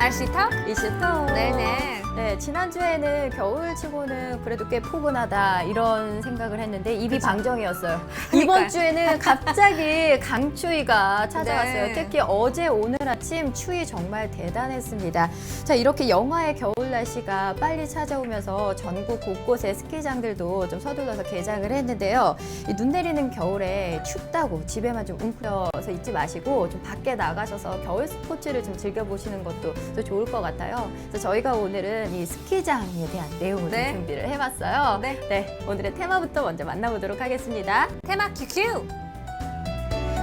날씨탑? 이슈톡. 네네. 네, 지난주에는 겨울치고는 그래도 꽤 포근하다 이런 생각을 했는데 입이 방정이었어요. 이번 주에는 갑자기 강추위가 찾아왔어요. 네. 특히 어제 오늘 아침 추위 정말 대단했습니다. 자, 이렇게 영하의 겨울 날씨가 빨리 찾아오면서 전국 곳곳에 스키장들도 좀 서둘러서 개장을 했는데요. 이 눈 내리는 겨울에 춥다고 집에만 좀 웅크려서 있지 마시고 좀 밖에 나가셔서 겨울 스포츠를 좀 즐겨보시는 것도 또 좋을 것 같아요. 그래서 저희가 오늘은 이 스키장에 대한 내용을 네. 좀 준비를 해봤어요. 네. 오늘의 테마부터 먼저 만나보도록 하겠습니다. 테마 QQ.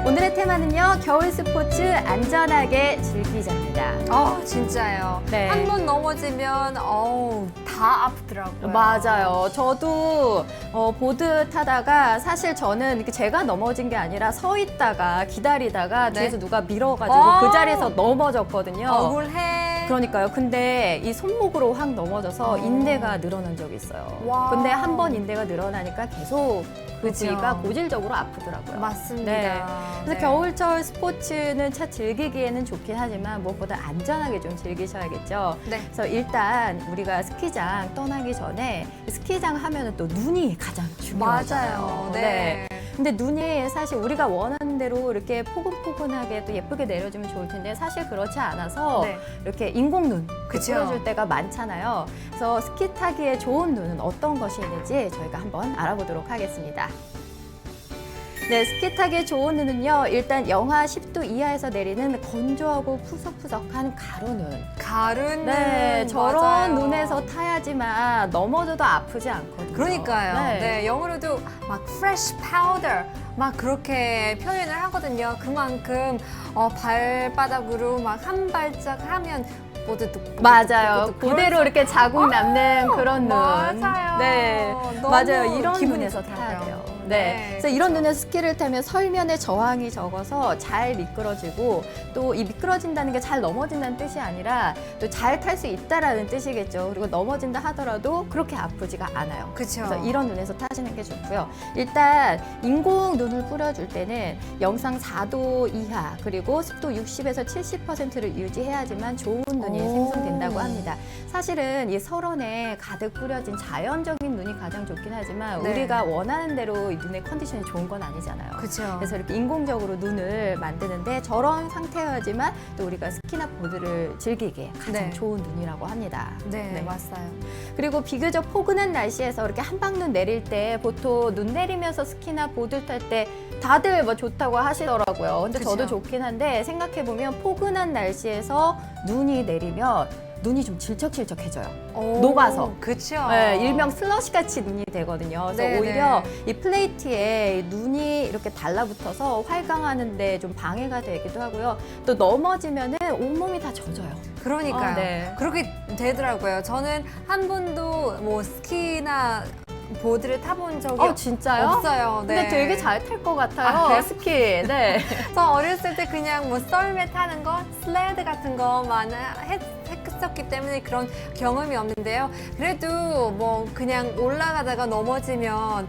오늘의 테마는요, 겨울 스포츠 안전하게 즐기자입니다. 진짜요. 네. 한 번 넘어지면 다 아프더라고요. 맞아요. 저도 보드 타다가 사실 저는 이렇게 제가 넘어진 게 아니라 서 있다가 기다리다가 네. 뒤에서 누가 밀어가지고 그 자리에서 넘어졌거든요. 억울해. 그러니까요. 근데 이 손목으로 확 넘어져서 인대가 늘어난 적이 있어요. 와. 근데 한 번 인대가 늘어나니까 계속 그 그죠. 부위가 고질적으로 아프더라고요. 맞습니다. 네. 그래서 겨울철 스포츠는 차 즐기기에는 좋긴 하지만 무엇보다 안전하게 좀 즐기셔야겠죠. 네. 그래서 일단 우리가 스키장 떠나기 전에 스키장 하면은 또 눈이 가장 중요하잖아요. 맞아요. 네. 근데 눈이 사실 우리가 원하는 대로 이렇게 포근포근하게 또 예쁘게 내려주면 좋을 텐데 사실 그렇지 않아서 네. 이렇게 인공눈 그쵸. 뿌려줄 때가 많잖아요. 그래서 스키 타기에 좋은 눈은 어떤 것이 있는지 저희가 한번 알아보도록 하겠습니다. 네, 스키 타기에 좋은 눈은요, 일단 영하 10도 이하에서 내리는 건조하고 푸석푸석한 가루눈. 가루는 네, 저런 맞아요. 눈에서 타야지만 넘어져도 아프지 않거든요. 그러니까요. 네. 영어로도 막 fresh powder 막 그렇게 표현을 하거든요. 그만큼 발바닥으로 막 한 발짝 하면 맞아요. 그대로 이렇게 자국 남는 그런 눈. 맞아요. 네, 너무 맞아요. 이런 기분이 눈에서 좋더라고요. 타야 돼요. 네, 네. 그래서 이런 그렇죠. 눈에서 스키를 타면 설면에 저항이 적어서 잘 미끄러지고 또 이 미끄러진다는 게 잘 넘어진다는 뜻이 아니라 또 잘 탈 수 있다라는 뜻이겠죠. 그리고 넘어진다 하더라도 그렇게 아프지가 않아요. 그렇죠. 그래서 이런 눈에서 타시는 게 좋고요. 일단 인공 눈을 뿌려줄 때는 영상 4도 이하 그리고 습도 60에서 70%를 유지해야지만 좋은 눈이 생성된다고 합니다. 사실은 이 설원에 가득 뿌려진 자연적인 눈이 가장 좋긴 하지만 네. 우리가 원하는 대로 이 눈의 컨디션이 좋은 건 아니잖아요. 그렇죠. 그래서 이렇게 인공적으로 눈을 만드는데 저런 상태여야지만 또 우리가 스키나 보드를 즐기기에 가장 네. 좋은 눈이라고 합니다. 네, 맞아요. 그리고 비교적 포근한 날씨에서 이렇게 한방눈 내릴 때 보통 눈 내리면서 스키나 보드 탈 때 다들 뭐 좋다고 하시더라고요. 근데 그쵸. 저도 좋긴 한데 생각해보면 포근한 날씨에서 눈이 내리면 눈이 좀 질척질척해져요. 녹아서. 그렇죠. 네, 일명 슬러시 같이 눈이 되거든요. 그래서 네네. 오히려 이 플레이트에 눈이 이렇게 달라붙어서 활강하는데 좀 방해가 되기도 하고요. 또 넘어지면은 온몸이 다 젖어요. 그러니까요. 네. 그렇게 되더라고요. 저는 한 번도 뭐 스키나 보드를 타본 적이 진짜요? 없어요. 네. 근데 되게 잘 탈 것 같아요. 아, 그래요? 스키. 네. 저 어렸을 때 그냥 뭐 썰매 타는 거, 슬레드 같은 거만 했었기 때문에 그런 경험이 없는데요. 그래도 뭐 그냥 올라가다가 넘어지면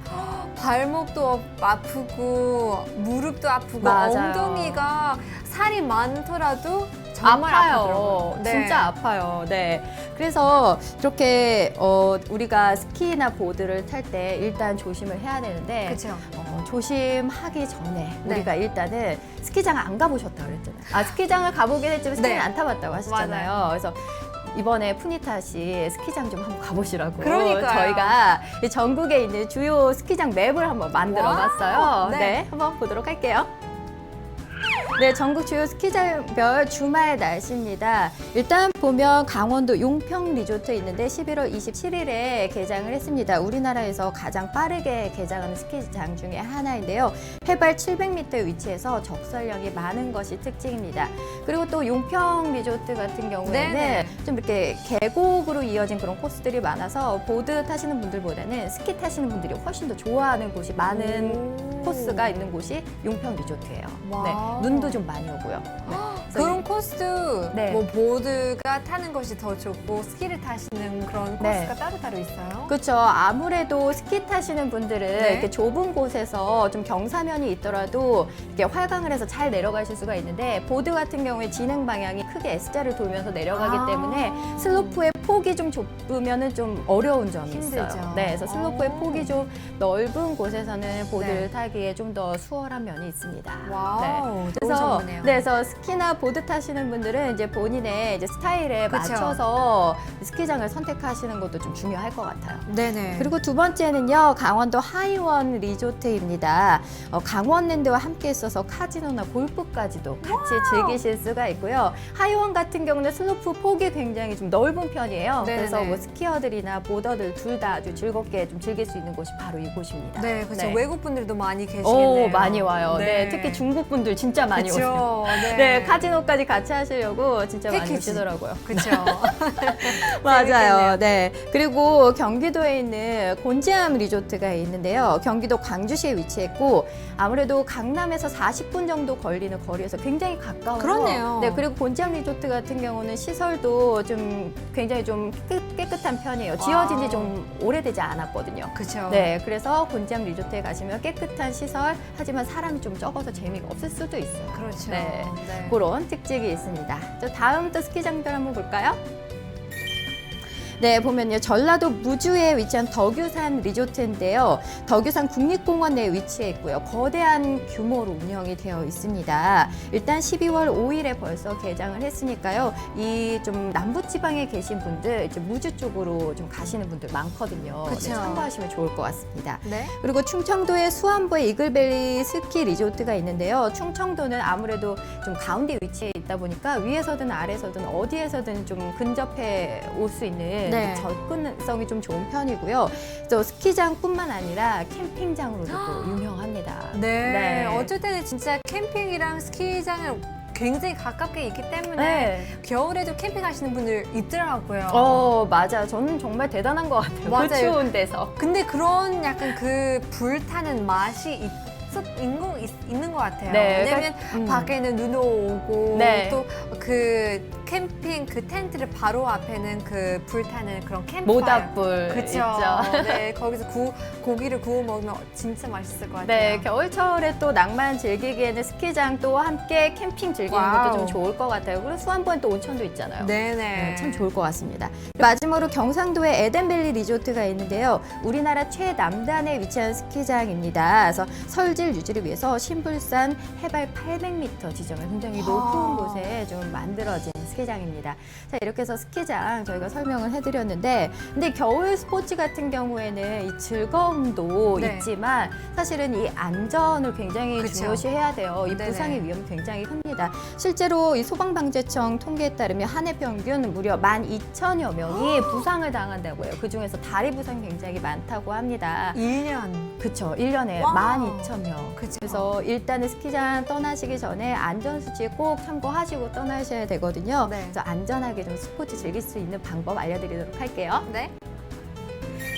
발목도 아프고 무릎도 아프고 맞아요. 엉덩이가 살이 많더라도 정말 아프더라고요. 네. 진짜 아파요. 네. 그래서 이렇게 우리가 스키나 보드를 탈 때 일단 조심을 해야 되는데 그렇죠. 조심하기 전에 네. 우리가 일단은 스키장 안 가보셨다고 그랬잖아요. 스키장을 가보긴 했지만 스키는 네. 안 타봤다고 하셨잖아요. 그래서 이번에 푸니타 씨 스키장 좀 한번 가보시라고 그러니까요. 저희가 이 전국에 있는 주요 스키장 맵을 한번 만들어 봤어요. 와우. 네. 네, 한번 보도록 할게요. 네, 전국 주요 스키장별 주말 날씨입니다. 일단 보면 강원도 용평 리조트 있는데 11월 27일에 개장을 했습니다. 우리나라에서 가장 빠르게 개장하는 스키장 중에 하나인데요. 해발 700m에 위치해서 적설량이 많은 것이 특징입니다. 그리고 또 용평 리조트 같은 경우에는 네네. 좀 이렇게 계곡으로 이어진 그런 코스들이 많아서 보드 타시는 분들보다는 스키 타시는 분들이 훨씬 더 좋아하는 곳이 많은 코스가 있는 곳이 용평 리조트예요. 와우. 네, 눈도 좀 많이 오고요. 네. 그래서 그런 코스도 네. 뭐 보드가 타는 것이 더 좋고 스키를 타시는 그런 네. 코스가 따로 있어요? 그렇죠. 아무래도 스키 타시는 분들은 네. 이렇게 좁은 곳에서 좀 경사면이 있더라도 이렇게 활강을 해서 잘 내려가실 수가 있는데 보드 같은 경우에 진행 방향이 크게 S자를 돌면서 내려가기 때문에 슬로프의 폭이 좀 좁으면은 좀 어려운 점이 힘들죠. 있어요. 네, 그래서 슬로프의 폭이 좀 넓은 곳에서는 보드를 네. 타기에 좀 더 수월한 면이 있습니다. 와우, 너무 그래서 전문해요. 그래서 스키나 보드 타시는 분들은 이제 본인의 이제 스타일에 그쵸. 맞춰서 스키장을 선택하시는 것도 좀 중요할 것 같아요. 네네. 그리고 두 번째는요, 강원도 하이원 리조트입니다. 강원랜드와 함께 있어서 카지노나 골프까지도 같이 즐기실 수가 있고요. 하이원 같은 경우는 슬로프 폭이 굉장히 좀 넓은 편이에요. 네네네. 그래서 뭐 스키어들이나 보더들 둘 다 아주 즐겁게 좀 즐길 수 있는 곳이 바로 이곳입니다. 네, 그렇죠. 네. 외국 분들도 많이 계시겠네요. 오, 많이 와요. 네. 특히 중국 분들 진짜 많이 오세요. 그렇죠. 네. 네, 카지노까지 같이 하시려고 진짜 많이 패키지. 오시더라고요. 그렇죠. 맞아요. 네. 그리고 경기도에 있는 곤지암 리조트가 있는데요. 경기도 광주시에 위치했고 아무래도 강남에서 40분 정도 걸리는 거리에서 굉장히 가까워요. 그렇네요. 네. 그리고 곤지암 리조트 같은 경우는 시설도 좀 굉장히 좀 깨끗한 편이에요. 지어진 지 좀 오래되지 않았거든요. 그렇죠. 네, 그래서 곤지암 리조트에 가시면 깨끗한 시설, 하지만 사람이 좀 적어서 재미가 없을 수도 있어요. 그렇죠. 네. 네. 그런 특징이 있습니다. 저 다음 또 스키장들 한번 볼까요? 네, 보면요. 전라도 무주에 위치한 덕유산 리조트인데요. 덕유산 국립공원 내에 위치해 있고요. 거대한 규모로 운영이 되어 있습니다. 일단 12월 5일에 벌써 개장을 했으니까요. 이 좀 남부지방에 계신 분들, 이제 무주 쪽으로 좀 가시는 분들 많거든요. 그쵸. 네, 참고하시면 좋을 것 같습니다. 네. 그리고 충청도의 수안보에 이글밸리 스키 리조트가 있는데요. 충청도는 아무래도 좀 가운데 위치해 있다 보니까 위에서든 아래서든 어디에서든 좀 근접해 올 수 있는 네. 접근성이 좀 좋은 편이고요. 또 스키장뿐만 아니라 캠핑장으로도 또 유명합니다. 네. 어쩔 때는 진짜 캠핑이랑 스키장을 굉장히 가깝게 있기 때문에 네. 겨울에도 캠핑하시는 분들 있더라고요. 맞아요. 저는 정말 대단한 것 같아요. 맞아요. 그 추운 데서. 근데 그런 약간 그 불타는 맛이 있는 것 같아요. 네, 왜냐면 밖에는 눈 오고 네. 또 그 캠핑 그 텐트를 바로 앞에는 그 불타는 그런 캠프 모닥불 그렇죠. 있죠. 네, 거기서 고기를 구워 먹으면 진짜 맛있을 것 같아요. 네, 겨울철에 또 낭만 즐기기에는 스키장 또 함께 캠핑 즐기는 와우. 것도 좀 좋을 것 같아요. 그리고 수안보엔 또 온천도 있잖아요. 네네. 네, 참 좋을 것 같습니다. 마지막으로 경상도의 에덴밸리 리조트가 있는데요. 우리나라 최남단에 위치한 스키장입니다. 그래서 설질 유지를 위해서 신불산 해발 800m 지점을 굉장히 높은 곳에 좀 만들어진 스키장입니다. 자, 이렇게 해서 스키장 저희가 설명을 해드렸는데, 근데 겨울 스포츠 같은 경우에는 이 즐거움도 네. 있지만 사실은 이 안전을 굉장히 그쵸. 중요시해야 돼요. 이 네네. 부상의 위험이 굉장히 큽니다. 실제로 이 소방방재청 통계에 따르면 한 해 평균 무려 12,000여 명이 부상을 당한다고 해요. 그중에서 다리 부상 굉장히 많다고 합니다. 1년. 그쵸, 1년에 와우. 12,000명. 그쵸. 그래서 일단은 스키장 떠나시기 전에 안전수칙 꼭 참고하시고 떠나셔야 되거든요. 네. 그래서 안전하게 좀 스포츠 즐길 수 있는 방법 알려드리도록 할게요. 네.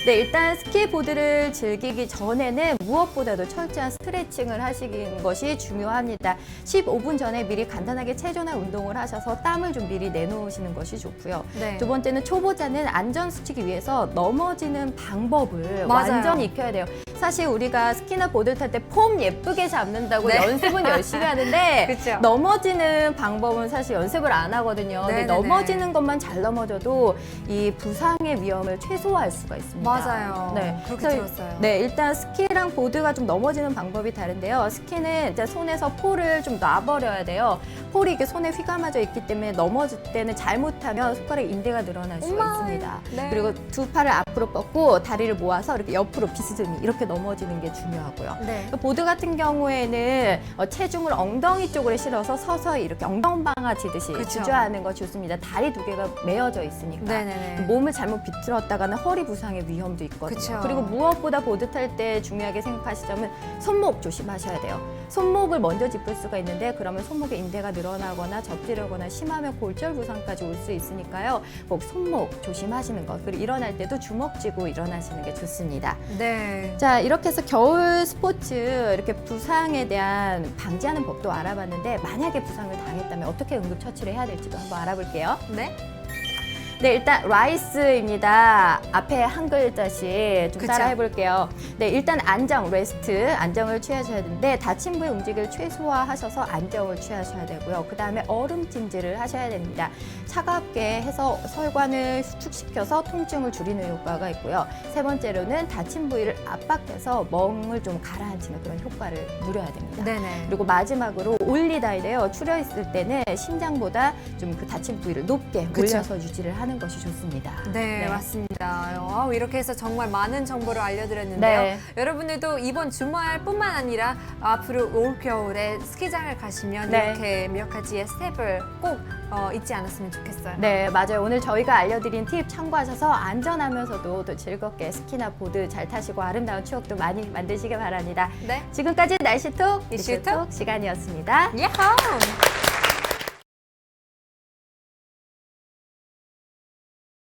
네, 일단 스키보드를 즐기기 전에는 무엇보다도 철저한 스트레칭을 하시는 것이 중요합니다. 15분 전에 미리 간단하게 체조나 운동을 하셔서 땀을 좀 미리 내놓으시는 것이 좋고요. 네. 두 번째는 초보자는 안전 수칙을 위해서 넘어지는 방법을 맞아요. 완전히 익혀야 돼요. 사실 우리가 스키나 보드를 탈 때 폼 예쁘게 잡는다고 네. 연습은 열심히 하는데 그쵸. 넘어지는 방법은 사실 연습을 안 하거든요. 근데 네네네. 넘어지는 것만 잘 넘어져도 이 부상의 위험을 최소화할 수가 있습니다. 맞아요. 네. 그렇게 그래서 들었어요. 네, 일단 스키랑 보드가 좀 넘어지는 방법이 다른데요. 스키는 이제 손에서 폴을 좀 놔버려야 돼요. 폴이 이게 손에 휘감아져 있기 때문에 넘어질 때는 잘못하면 손가락 인대가 늘어날 수가 오마이. 있습니다. 네. 그리고 두 팔을 앞으로 뻗고 다리를 모아서 이렇게 옆으로 비스듬히 이렇게 넘어지는 게 중요하고요. 네. 보드 같은 경우에는 체중을 엉덩이 쪽으로 실어서 서서히 이렇게 엉덩방아지듯이 그쵸. 주저하는 거 좋습니다. 다리 두 개가 메어져 있으니까. 네네네. 몸을 잘못 비틀었다가는 허리 부상의 위험도 있거든요. 그쵸. 그리고 무엇보다 보드 탈 때 중요하게 생각하실 점은 손목 조심하셔야 돼요. 손목을 먼저 짚을 수가 있는데 그러면 손목에 인대가 늘어나거나 접지르거나 심하면 골절 부상까지 올 수 있으니까요. 꼭 손목 조심하시는 것. 그리고 일어날 때도 주먹 쥐고 일어나시는 게 좋습니다. 네. 자, 이렇게 해서 겨울 스포츠 이렇게 부상에 대한 방지하는 법도 알아봤는데 만약에 부상을 당했다면 어떻게 응급처치를 해야 될지도 한번 알아볼게요. 네. 네, 일단 라이스입니다. 앞에 한 글자씩 좀 그쵸. 따라 해볼게요. 네, 일단 안정, 레스트, 안정을 취하셔야 되는데 다친 부위 움직임을 최소화하셔서 안정을 취하셔야 되고요. 그 다음에 얼음찜질을 하셔야 됩니다. 차갑게 해서 혈관을 수축시켜서 통증을 줄이는 효과가 있고요. 세 번째로는 다친 부위를 압박해서 멍을 좀 가라앉히는 그런 효과를 누려야 됩니다. 네네. 그리고 마지막으로 올리다인데요. 추려 있을 때는 심장보다 좀 그 다친 부위를 높게 그쵸. 올려서 유지를 하는 것이 좋습니다. 네, 맞습니다. 와우, 이렇게 해서 정말 많은 정보를 알려드렸는데요. 네. 여러분들도 이번 주말뿐만 아니라 앞으로 올 겨울에 스키장을 가시면 네. 이렇게 몇 가지의 스텝을 꼭 잊지 않았으면 좋겠어요. 네, 맞아요. 오늘 저희가 알려드린 팁 참고하셔서 안전하면서도 또 즐겁게 스키나 보드 잘 타시고 아름다운 추억도 많이 만드시길 바랍니다. 네. 지금까지 날씨톡, 이슈톡 이슈톡 시간이었습니다. 야호!